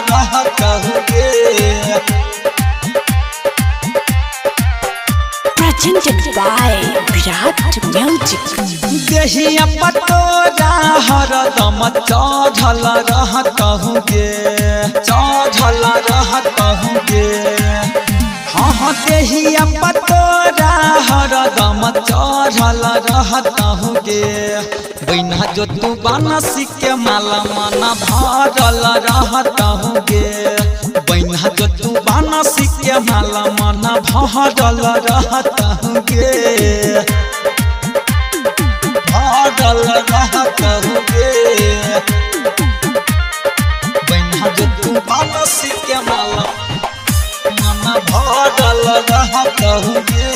रहतहु गे। Presented by Virat Music. देहिया पटोरा हरदम चढ़ल रहतहु गे, चढ़ल रहतहु गे। हाँ देहिया पटोरा हरदम चढ़ल रहतहु गे। बहिना जो तू बनसी के माला मन भरल रहतहु गे। बहिना जो तू बनसी के माला मन भरल रहतहु गे, भरल रहतहु गे। बहिना जो तू बनसी के माला मन भरल रहतहु गे।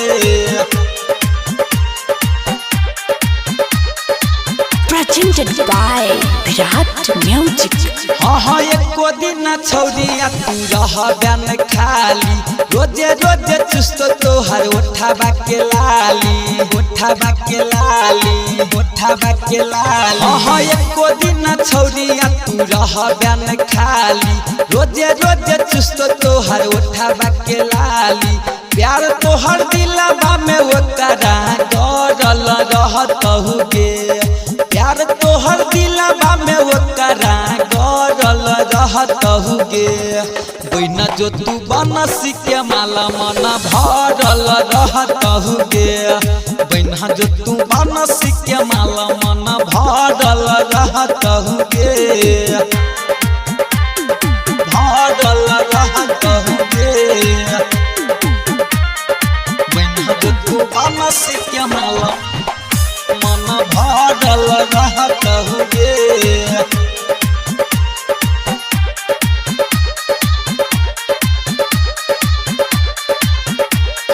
Presented by Virat Music. हाँ एको दिन छौरिया तू रहबैन खाली, रोजे रोजे चुस्तो तोहर ओठाबा के लाली, ओठाबा के लाली, ओठाबा के लाली। हाँ एको दिन छौरिया तू रहबैन खाली, रोजे रोजे चुस्तो तोहर ओठाबा के लाली। प्यार तोहर दिलवा में ओकरा गरल रहतहु गे। प्यार तोहर दिलवा में ओकरा गरल रहतहु गे। बहिना जो तू बनसी के माला मन भरल रहतहु गे। बहिना जो तू बनसी के माला मन भरल रहतहु गे, भरल रहतहु गे। बहिना जो तू बनसी के माला मन भरल रहतहु गे।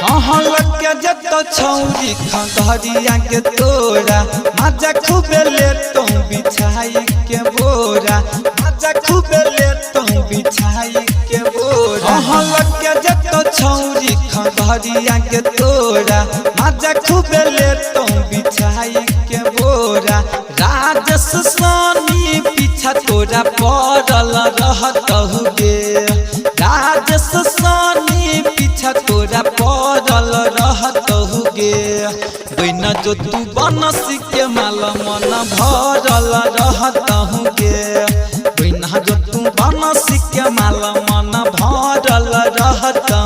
हाँ लगे जतो छौरी खंडहरिया के तोरा, मजा खूबे लेतो बिछाई के बोरा, मजा खूबे लेतो बिछाई के बोरा। हाँ लगे जतो छौरी खंडहरिया के तोरा, मजा खूबे लेतो बिछाई के बोरा। राजस सोनी पीछा तोरा पड़ल रहतहु गे। राजस सोनी पीछा तोरा पड़ल रहतहु गे। बहिना जो तू बनसी के माला मन भरल रहतहु गे। बहिना जो तू बनसी के माला मन भरल रहतहु